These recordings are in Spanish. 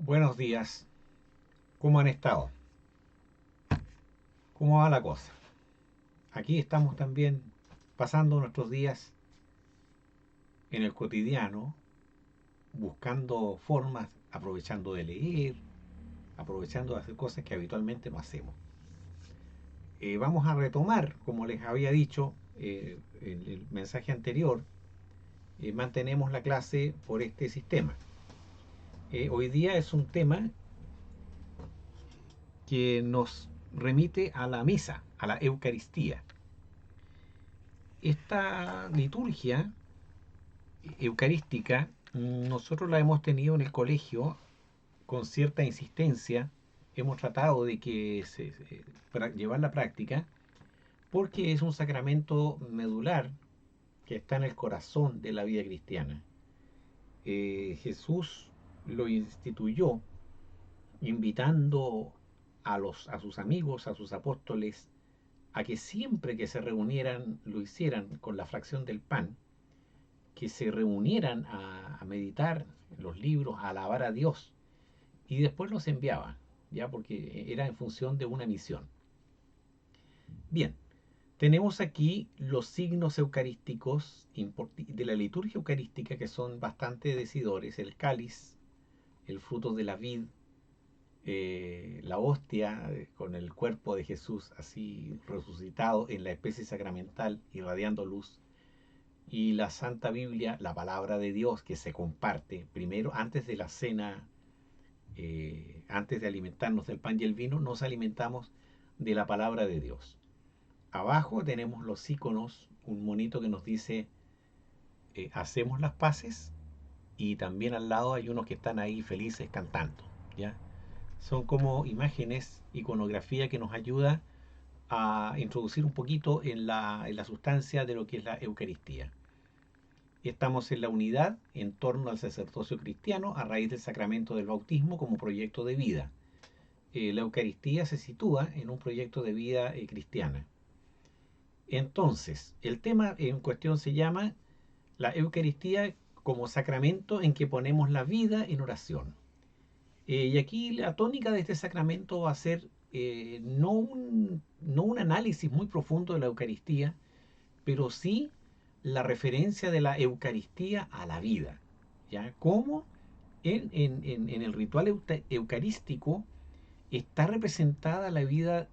Buenos días, ¿cómo han estado? ¿Cómo va la cosa? Aquí estamos también pasando nuestros días en el cotidiano, buscando formas, aprovechando de leer, aprovechando de hacer cosas que habitualmente no hacemos. Vamos a retomar, como les había dicho en el mensaje anterior, mantenemos la clase por este sistema. Hoy día es un tema que nos remite a la misa, a la Eucaristía. Esta liturgia eucarística, nosotros la hemos tenido en el colegio con cierta insistencia. Hemos tratado de que para llevar la práctica, porque es un sacramento medular que está en el corazón de la vida cristiana. Jesús lo instituyó invitando a sus amigos, a sus apóstoles, a que siempre que se reunieran lo hicieran con la fracción del pan, que se reunieran a meditar los libros, a alabar a Dios, y después los enviaba, ya porque era en función de una misión. Bien, tenemos aquí los signos eucarísticos de la liturgia eucarística que son bastante decidores: el cáliz, el fruto de la vid, la hostia con el cuerpo de Jesús así resucitado en la especie sacramental, irradiando luz, y la Santa Biblia, la palabra de Dios que se comparte primero, antes de la cena, antes de alimentarnos del pan y el vino, nos alimentamos de la palabra de Dios. Abajo tenemos los iconos, un monito que nos dice hacemos las paces, y también al lado hay unos que están ahí felices cantando, ¿ya? Son como imágenes, iconografía que nos ayuda a introducir un poquito en la sustancia de lo que es la Eucaristía. Estamos en la unidad en torno al sacerdocio cristiano a raíz del sacramento del bautismo como proyecto de vida. La Eucaristía se sitúa en un proyecto de vida cristiana. Entonces, el tema en cuestión se llama la Eucaristía como sacramento en que ponemos la vida en oración. Y aquí la tónica de este sacramento va a ser no un análisis muy profundo de la Eucaristía, pero sí la referencia de la Eucaristía a la vida. ¿Ya? Cómo en el ritual eucarístico está representada la vida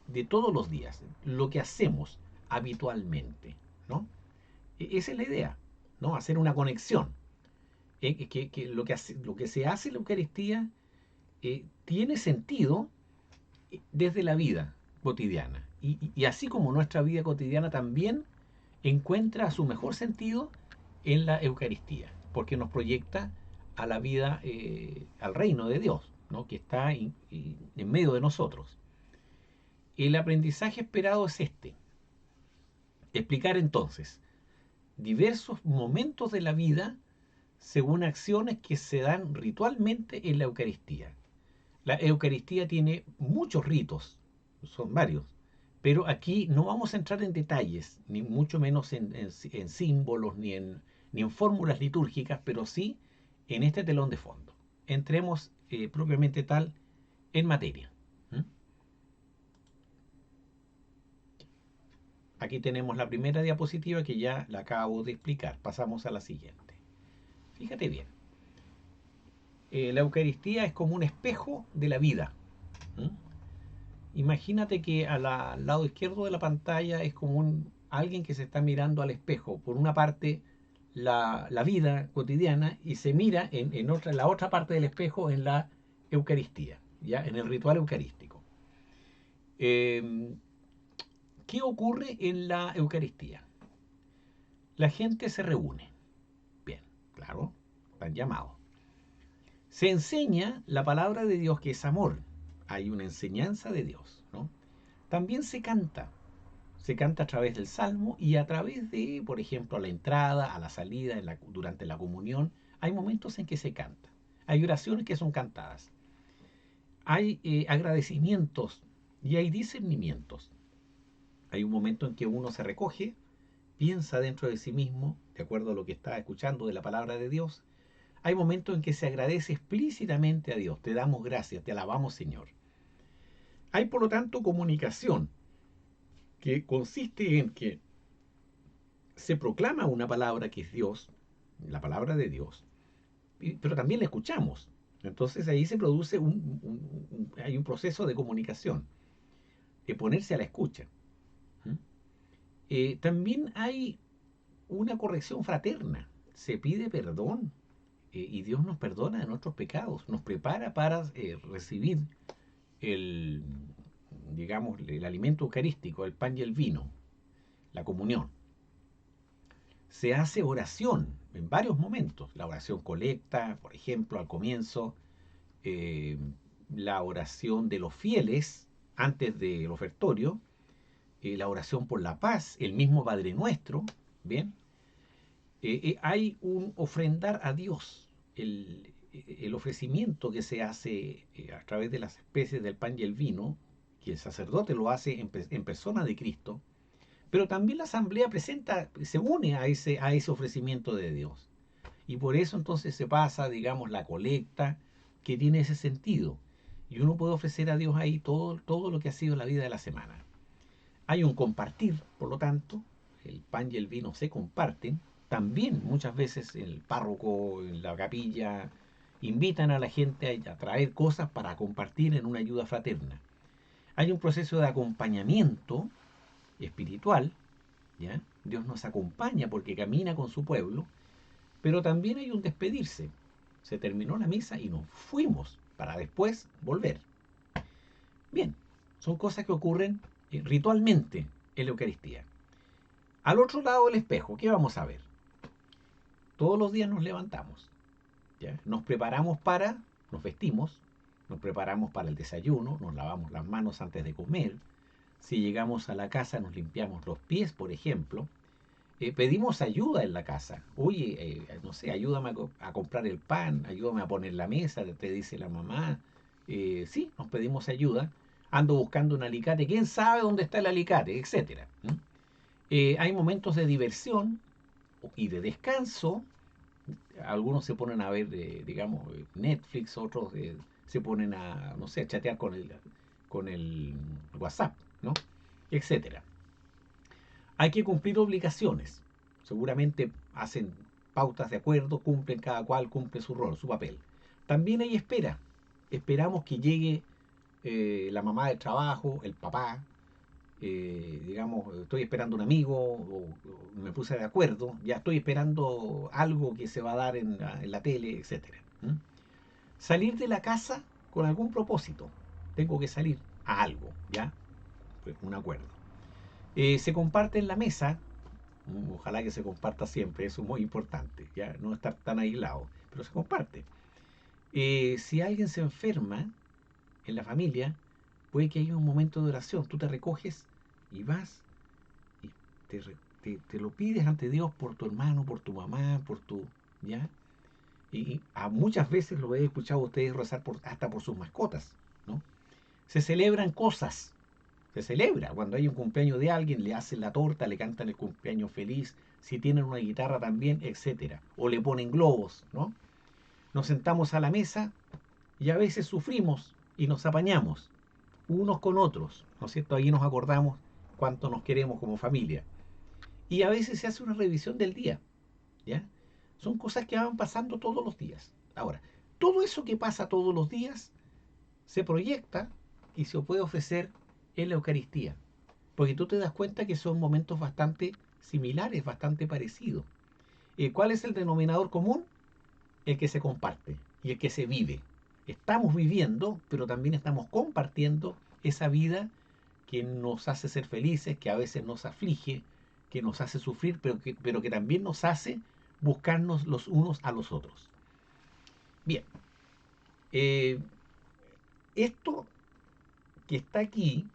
de todos los días, lo que hacemos habitualmente, ¿no? Esa es la idea, ¿no? Hacer una conexión. Que lo que se hace en la Eucaristía tiene sentido desde la vida cotidiana. Y así como nuestra vida cotidiana también encuentra su mejor sentido en la Eucaristía, porque nos proyecta a la vida, al reino de Dios, ¿no? Que está en medio de nosotros. El aprendizaje esperado es este: explicar entonces diversos momentos de la vida según acciones que se dan ritualmente en la Eucaristía. La Eucaristía tiene muchos ritos, son varios, pero aquí no vamos a entrar en detalles, ni mucho menos en símbolos, ni en fórmulas litúrgicas, pero sí en este telón de fondo. Entremos propiamente tal en materia. ¿Mm? Aquí tenemos la primera diapositiva que ya la acabo de explicar. Pasamos a la siguiente. Fíjate bien. La Eucaristía es como un espejo de la vida. ¿Mm? Imagínate que al lado izquierdo de la pantalla es como alguien que se está mirando al espejo. Por una parte, la vida cotidiana, y se mira en la otra parte del espejo, en la Eucaristía, ¿ya? En el ritual eucarístico. Eh, ¿Qué ocurre en la Eucaristía? La gente se reúne. Bien, claro, están llamados. Se enseña la palabra de Dios, que es amor. Hay una enseñanza de Dios, ¿no? También se canta. Se canta a través del salmo y a través de, por ejemplo, a la entrada, a la salida, durante la comunión. Hay momentos en que se canta. Hay oraciones que son cantadas. Hay agradecimientos y hay discernimientos. Hay un momento en que uno se recoge, piensa dentro de sí mismo, de acuerdo a lo que está escuchando de la palabra de Dios. hay momentos en que se agradece explícitamente a Dios. Te damos gracias, te alabamos, Señor. Hay, por lo tanto, comunicación que consiste en que se proclama una palabra que es Dios, la palabra de Dios, pero también la escuchamos. Entonces ahí se produce hay un proceso de comunicación, de ponerse a la escucha. ¿Mm? También hay una corrección fraterna. Se pide perdón y Dios nos perdona de nuestros pecados, nos prepara para recibir el, digamos, el alimento eucarístico, el pan y el vino, la comunión. Se hace oración en varios momentos. La oración colecta, por ejemplo, al comienzo, eh, la oración de los fieles antes del ofertorio, la oración por la paz, el mismo Padre Nuestro, ¿bien? Hay un ofrendar a Dios, el ofrecimiento que se hace a través de las especies del pan y el vino, que el sacerdote lo hace en persona de Cristo, pero también la asamblea se une a ese ofrecimiento de Dios. Y por eso entonces se pasa, digamos, la colecta, que tiene ese sentido. Y uno puede ofrecer a Dios ahí todo lo que ha sido la vida de la semana. Hay un compartir, por lo tanto, el pan y el vino se comparten. También muchas veces el párroco en la capilla invitan a la gente a traer cosas para compartir en una ayuda fraterna. Hay un proceso de acompañamiento espiritual, ¿ya? Dios nos acompaña porque camina con su pueblo, pero también hay un despedirse. Se terminó la misa y nos fuimos para después volver. Bien, son cosas que ocurren ritualmente en la Eucaristía. Al otro lado del espejo, ¿qué vamos a ver? Todos los días nos levantamos, ¿ya? Nos vestimos, nos preparamos para el desayuno, nos lavamos las manos antes de comer. Si llegamos a la casa nos limpiamos los pies, por ejemplo. Pedimos ayuda en la casa. Oye, no sé, ayúdame a comprar el pan, ayúdame a poner la mesa, te dice la mamá. Sí, nos pedimos ayuda. Ando buscando un alicate, quién sabe dónde está el alicate, etcétera. Hay momentos de diversión y de descanso. Algunos se ponen a ver, digamos, Netflix, otros se ponen a, no sé, a chatear con el WhatsApp, ¿no? Etcétera. Hay que cumplir obligaciones. Seguramente hacen pautas de acuerdo, cumplen, cada cual cumple su rol, su papel. También hay espera. Esperamos que llegue la mamá del trabajo, el papá, digamos, estoy esperando un amigo o me puse de acuerdo, ya estoy esperando algo que se va a dar en la tele, etcétera. ¿Mm? Salir de la casa con algún propósito. Tengo que salir a algo, ¿ya? Pues un acuerdo. Se comparte en la mesa. Ojalá que se comparta siempre, eso es muy importante, ya no estar tan aislado, pero se comparte. Si alguien se enferma en la familia, puede que haya un momento de oración, tú te recoges y vas y te lo pides ante Dios por tu hermano, por tu mamá, ¿ya? Y a muchas veces lo he escuchado a ustedes rezar hasta por sus mascotas, ¿no? Se celebran cosas, se celebra. Cuando hay un cumpleaños de alguien, le hacen la torta, le cantan el cumpleaños feliz, si tienen una guitarra también, etcétera. O le ponen globos, ¿no? Nos sentamos a la mesa y a veces sufrimos y nos apañamos unos con otros, ¿no es cierto? Ahí nos acordamos cuánto nos queremos como familia. Y a veces se hace una revisión del día, ¿ya? Son cosas que van pasando todos los días. Ahora, todo eso que pasa todos los días se proyecta y se puede ofrecer en la Eucaristía. Porque tú te das cuenta que son momentos bastante similares, bastante parecidos. ¿Cuál es el denominador común? El que se comparte y el que se vive. Estamos viviendo, pero también estamos compartiendo esa vida que nos hace ser felices, que a veces nos aflige, que nos hace sufrir, pero que también nos hace buscarnos los unos a los otros. Bien, eh, esto que está aquí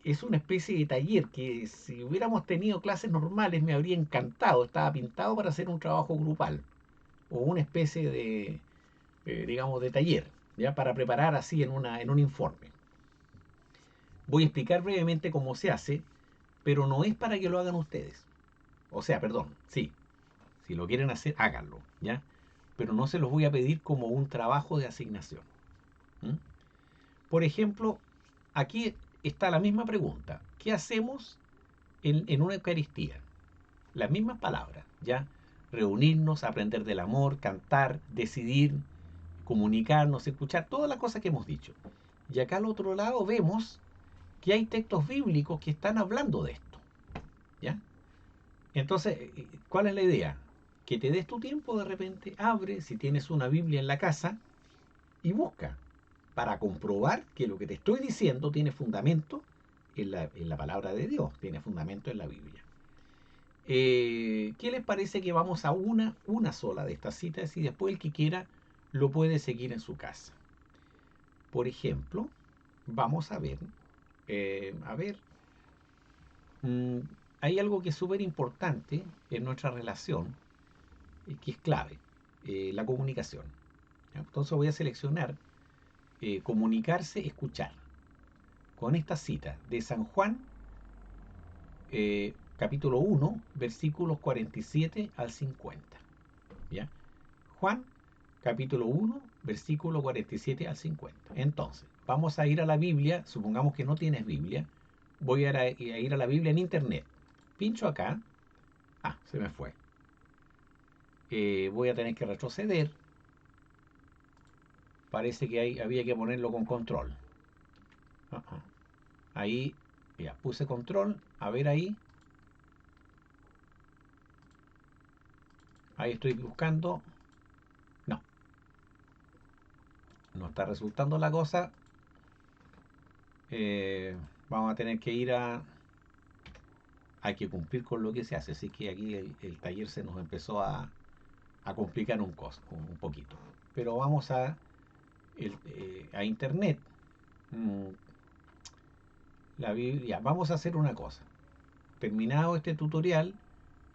es una especie de taller que si hubiéramos tenido clases normales me habría encantado. Estaba pintado para hacer un trabajo grupal o una especie de, digamos, de taller, ya para preparar así en un informe. Voy a explicar brevemente cómo se hace, pero no es para que lo hagan ustedes. O sea, perdón, sí, si lo quieren hacer, háganlo, ¿ya? pero no se los voy a pedir como un trabajo de asignación. ¿Mm? Por ejemplo, aquí está la misma pregunta. ¿Qué hacemos en una Eucaristía? Las mismas palabras, ¿ya? Reunirnos, aprender del amor, cantar, decidir, comunicarnos, escuchar, todas las cosas que hemos dicho. Y acá al otro lado vemos que hay textos bíblicos que están hablando de esto, ¿ya? Entonces, ¿cuál es la idea? Que te des tu tiempo de repente, abre, si tienes una Biblia en la casa, y busca para comprobar que lo que te estoy diciendo tiene fundamento en la palabra de Dios, tiene fundamento en la Biblia. ¿Qué les parece que vamos a una sola de estas citas y después el que quiera lo puede seguir en su casa? Por ejemplo, vamos a ver, mm, hay algo que es súper importante en nuestra relación, que es clave, la comunicación. ¿Ya? Entonces voy a seleccionar comunicarse, escuchar, con esta cita de San Juan, capítulo 1, versículos 47 al 50. ¿Ya? Juan, capítulo 1, versículo 47 al 50. Entonces, vamos a ir a la Biblia, supongamos que no tienes Biblia, voy a ir a la Biblia en internet. Pincho acá, se me fue. Voy a tener que retroceder, parece que había que ponerlo con control. Ahí, ya, puse control, a ver ahí estoy buscando, no, no está resultando la cosa. Vamos a tener que hay que cumplir con lo que se hace, así que aquí el taller se nos empezó a complicar un poquito. Pero vamos a internet, mm, la Biblia. Vamos a hacer una cosa. Terminado este tutorial,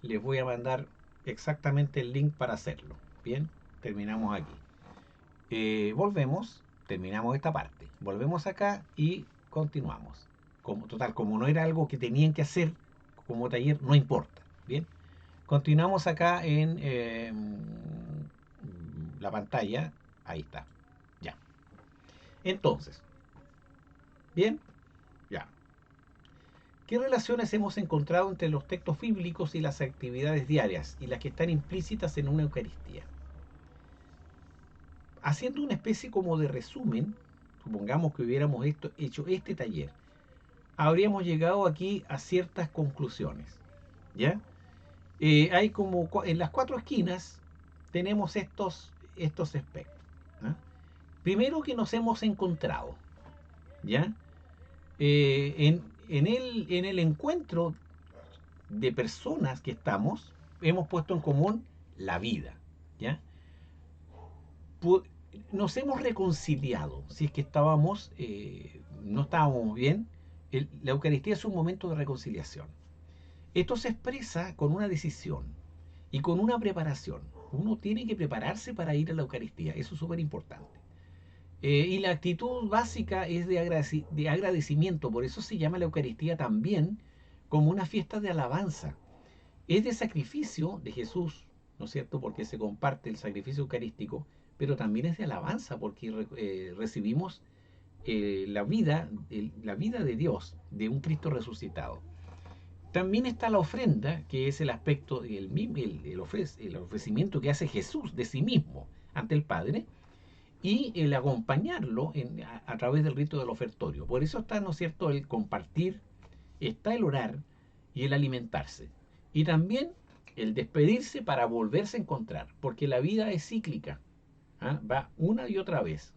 les voy a mandar exactamente el link para hacerlo. Bien, terminamos aquí. Volvemos, terminamos esta parte. Volvemos acá y continuamos. Como no era algo que tenían que hacer como taller, no importa. Bien, continuamos acá en la pantalla. Ahí está. Ya. Entonces, bien, ya. ¿Qué relaciones hemos encontrado entre los textos bíblicos y las actividades diarias y las que están implícitas en una Eucaristía? Haciendo una especie como de resumen, supongamos que hubiéramos hecho este taller, habríamos llegado aquí a ciertas conclusiones. ¿Ya? Hay como en las cuatro esquinas tenemos estos aspectos. ¿Ah? Primero que nos hemos encontrado. ¿Ya? En el encuentro de personas que estamos, hemos puesto en común la vida. ¿Ya? Pu- Nos hemos reconciliado. Si es que no estábamos bien, la Eucaristía es un momento de reconciliación. Esto se expresa con una decisión y con una preparación. Uno tiene que prepararse para ir a la Eucaristía, eso es súper importante. Y la actitud básica es de agradecimiento, por eso se llama la Eucaristía también como una fiesta de alabanza. Es de sacrificio de Jesús, ¿no es cierto? Porque se comparte el sacrificio eucarístico, pero también es de alabanza porque recibimos la vida de Dios, de un Cristo resucitado. También está la ofrenda, que es el aspecto, el ofrecimiento que hace Jesús de sí mismo ante el Padre, y el acompañarlo a través del rito del ofertorio. Por eso está, ¿no es cierto?, el compartir, está el orar y el alimentarse. Y también el despedirse para volverse a encontrar, porque la vida es cíclica, va una y otra vez,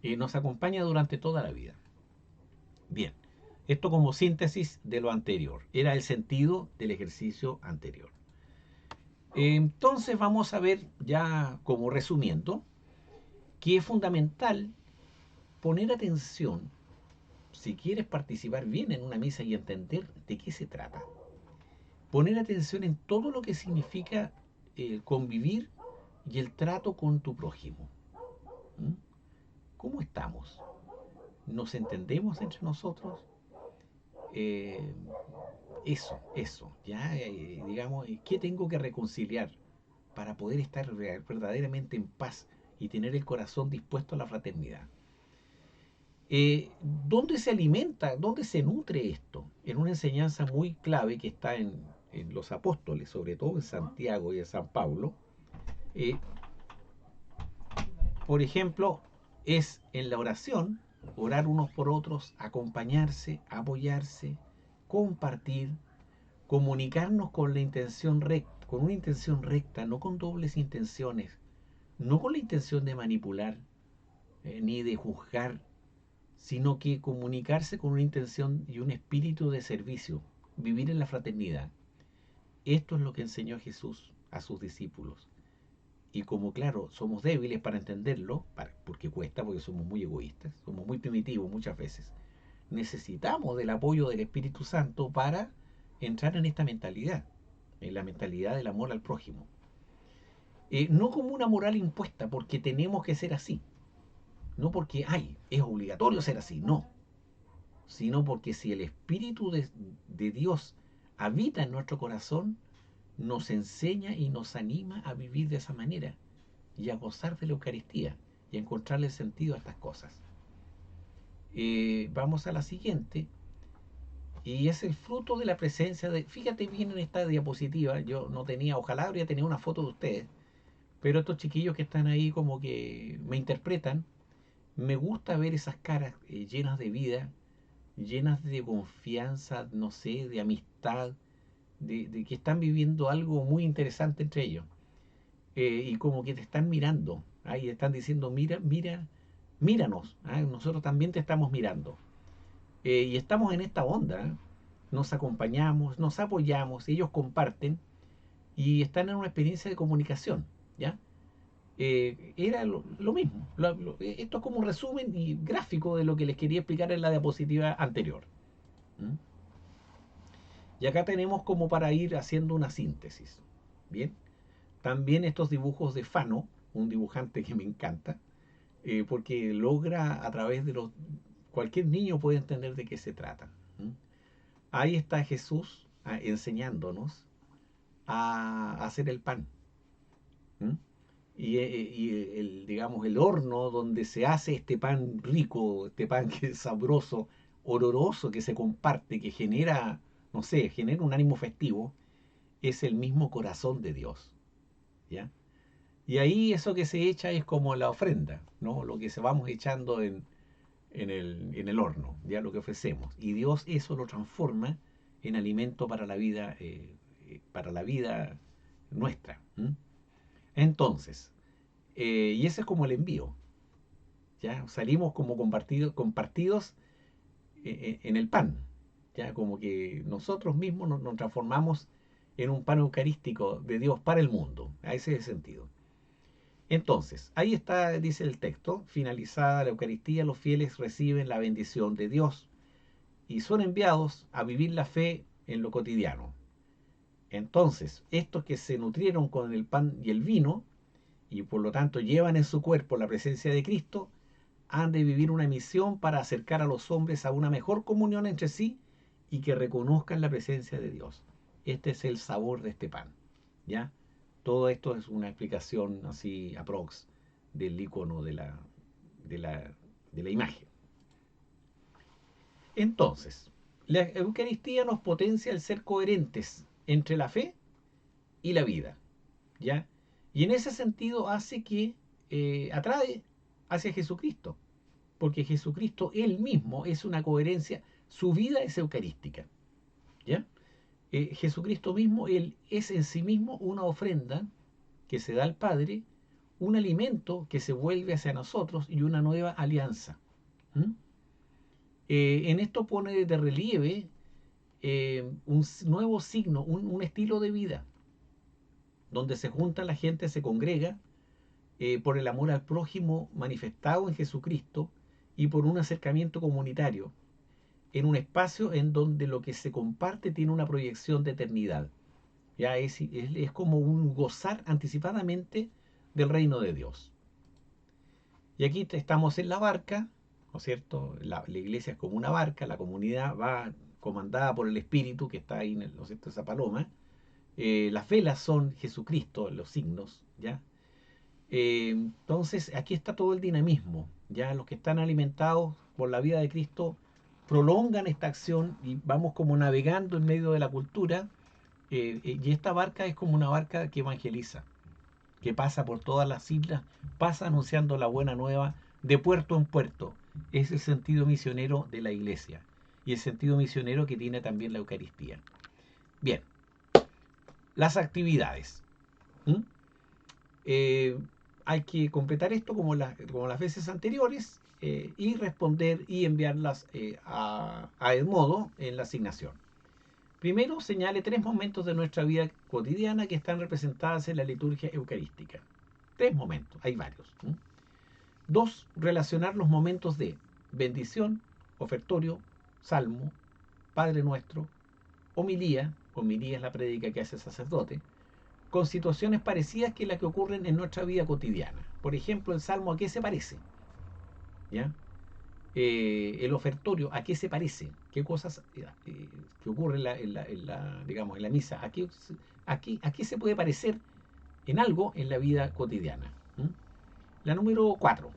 y nos acompaña durante toda la vida. Bien, esto como síntesis de lo anterior, era el sentido del ejercicio anterior. Entonces vamos a ver ya como resumiendo que es fundamental poner atención si quieres participar bien en una misa y entender de qué se trata. Poner atención en todo lo que significa convivir y el trato con tu prójimo. ¿Mm? ¿Cómo estamos? ¿Nos entendemos entre nosotros? Eh, eso, ya, digamos, ¿qué tengo que reconciliar para poder estar verdaderamente en paz y tener el corazón dispuesto a la fraternidad. ¿Dónde se alimenta, dónde se nutre esto? En una enseñanza muy clave que está en los apóstoles, sobre todo en Santiago y en San Pablo. Eh, por ejemplo, es en la oración, orar unos por otros, acompañarse, apoyarse, compartir, comunicarnos con la intención recta, con una intención recta, no con dobles intenciones, no con la intención de manipular, ni de juzgar, sino que comunicarse con una intención y un espíritu de servicio, vivir en la fraternidad. Esto es lo que enseñó Jesús a sus discípulos. Y como claro, somos débiles para entenderlo, porque cuesta, porque somos muy egoístas, somos muy primitivos muchas veces, necesitamos del apoyo del Espíritu Santo para entrar en esta mentalidad, en la mentalidad del amor al prójimo. No como una moral impuesta, porque tenemos que ser así, no porque, ay, es obligatorio ser así, no, sino porque si el Espíritu de Dios habita en nuestro corazón, nos enseña y nos anima a vivir de esa manera y a gozar de la Eucaristía y a encontrarle sentido a estas cosas. Vamos a la siguiente, y es el fruto de la presencia de... Fíjate bien en esta diapositiva, yo no tenía, ojalá habría tenido una foto de ustedes, pero estos chiquillos que están ahí como que me interpretan, me gusta ver esas caras llenas de vida, llenas de confianza, no sé, de amistad, de que están viviendo algo muy interesante entre ellos. Y como que te están mirando, ahí están diciendo, mira, mira, míranos, nosotros también te estamos mirando. Y estamos en esta onda, nos acompañamos, nos apoyamos, ellos comparten y están en una experiencia de comunicación, ¿ya? Era lo mismo. Esto es como un resumen y gráfico de lo que les quería explicar en la diapositiva anterior. ¿Mm? Y acá tenemos como para ir haciendo una síntesis. Bien, también estos dibujos de Fano, un dibujante que me encanta, porque logra a través de los... Cualquier niño puede entender de qué se trata. ¿Mm? Ahí está Jesús enseñándonos a hacer el pan. ¿Mm? Y digamos, el horno donde se hace este pan rico, este pan que es sabroso, oloroso, que se comparte, que genera, no sé, genera un ánimo festivo, es el mismo corazón de Dios, ¿ya? Y ahí eso que se echa es como la ofrenda, ¿no? Lo que se vamos echando en el horno, ya lo que ofrecemos. Y Dios eso lo transforma en alimento para la vida nuestra. ¿Mm? Entonces, y ese es como el envío. ¿Ya? Salimos como compartidos en el pan. ¿Ya? Como que nosotros mismos nos transformamos en un pan eucarístico de Dios para el mundo. A ese es el sentido. Entonces, ahí está, dice el texto, finalizada la Eucaristía, los fieles reciben la bendición de Dios y son enviados a vivir la fe en lo cotidiano. Entonces, estos que se nutrieron con el pan y el vino, y por lo tanto llevan en su cuerpo la presencia de Cristo, han de vivir una misión para acercar a los hombres a una mejor comunión entre sí y que reconozcan la presencia de Dios. Este es el sabor de este pan, ¿ya? Todo esto es una explicación así aprox del icono de la, de la imagen. Entonces, la Eucaristía nos potencia el ser coherentes entre la fe y la vida, ¿ya? Y en ese sentido hace que atrae hacia Jesucristo, porque Jesucristo él mismo es una coherencia, su vida es eucarística, ¿ya? Jesucristo mismo, él es en sí mismo una ofrenda que se da al Padre, un alimento que se vuelve hacia nosotros y una nueva alianza. ¿Mm? En esto pone de relieve un nuevo signo, un estilo de vida, donde se junta la gente, se congrega por el amor al prójimo manifestado en Jesucristo y por un acercamiento comunitario, en un espacio en donde lo que se comparte tiene una proyección de eternidad. Ya es como un gozar anticipadamente del reino de Dios. Y aquí estamos en la barca, ¿no es cierto? La iglesia es como una barca, la comunidad va comandada por el Espíritu que está ahí, ¿no es cierto? Esa paloma, Las velas son Jesucristo, los signos, ¿ya? Entonces, aquí está todo el dinamismo, ¿ya? Los que están alimentados por la vida de Cristo prolongan esta acción y vamos como navegando en medio de la cultura, y esta barca es como una barca que evangeliza, que pasa por todas las islas, pasa anunciando la buena nueva de puerto en puerto. Es el sentido misionero de la iglesia y el sentido misionero que tiene también la Eucaristía. Bien, las actividades. ¿Mm? Eh, Hay que completar esto como las veces anteriores, y responder y enviarlas a Edmodo en la asignación. Primero, señale 3 momentos de nuestra vida cotidiana que están representadas en la liturgia eucarística. 3 momentos, hay varios. 2, relacionar los momentos de bendición, ofertorio, salmo, Padre Nuestro, homilía es la prédica que hace el sacerdote, con situaciones parecidas que las que ocurren en nuestra vida cotidiana. Por ejemplo, el salmo, ¿a qué se parece? ¿Ya? El ofertorio, ¿a qué se parece? ¿Qué cosas que ocurren digamos, en la misa? ¿A qué se puede parecer en algo en la vida cotidiana? ¿Mm? La número 4.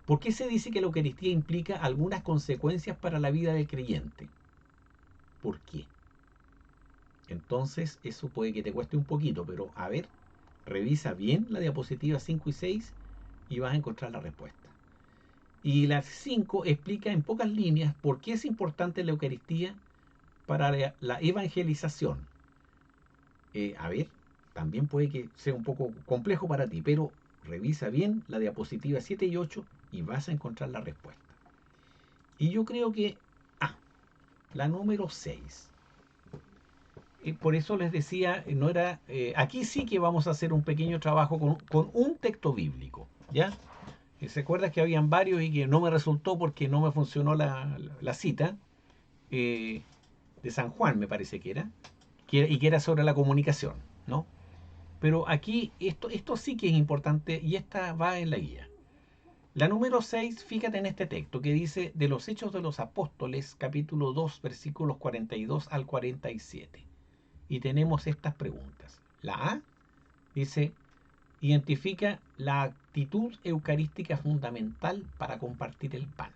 ¿Por qué se dice que la Eucaristía implica algunas consecuencias para la vida del creyente? ¿Por qué? Entonces, eso puede que te cueste un poquito, pero a ver, revisa bien la diapositiva 5 y 6 y vas a encontrar la respuesta. Y la 5 explica en pocas líneas por qué es importante la Eucaristía para la evangelización. A ver, también puede que sea un poco complejo para ti, pero revisa bien la diapositiva 7 y 8 y vas a encontrar la respuesta. Y yo creo que, la número 6. Por eso les decía, no era, aquí sí que vamos a hacer un pequeño trabajo con un texto bíblico, ¿ya? ¿Se acuerda que habían varios y que no me resultó porque no me funcionó la cita? eh, de San Juan, me parece y que era sobre la comunicación, ¿no? Pero aquí esto sí que es importante y esta va en la guía. La número 6, fíjate en este texto que dice de los Hechos de los Apóstoles, capítulo 2, versículos 42 al 47. Y tenemos estas preguntas. La A dice, identifica la actitud eucarística fundamental para compartir el pan.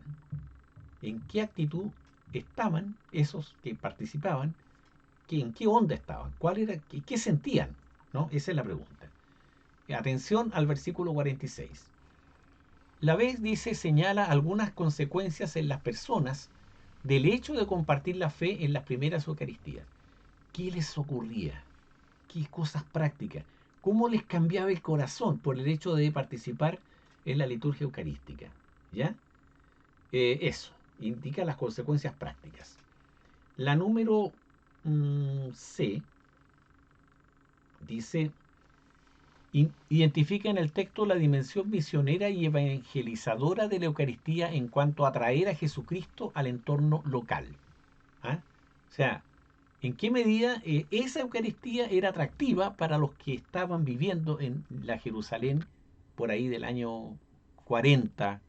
¿En qué actitud estaban esos que participaban? ¿En qué onda estaban? ¿Qué sentían? ¿No? Esa es la pregunta. Atención al versículo 46. La vez dice, señala algunas consecuencias en las personas del hecho de compartir la fe en las primeras Eucaristías. ¿Qué les ocurría? ¿Qué cosas prácticas? ¿Cómo les cambiaba el corazón por el hecho de participar en la liturgia eucarística? ¿Ya? Eso, indica las consecuencias prácticas. La número C dice, identifica en el texto la dimensión misionera y evangelizadora de la Eucaristía en cuanto a traer a Jesucristo al entorno local. ¿Ah? O sea, ¿en qué medida esa Eucaristía era atractiva para los que estaban viviendo en la Jerusalén por ahí del año 40,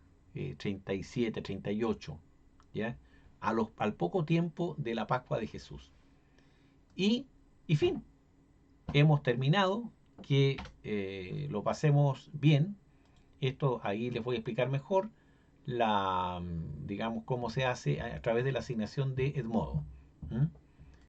37, 38, ¿ya? Al poco tiempo de la Pascua de Jesús? Y fin, hemos terminado, que lo pasemos bien. Esto ahí les voy a explicar mejor digamos, cómo se hace a través de la asignación de Edmodo. ¿Mm?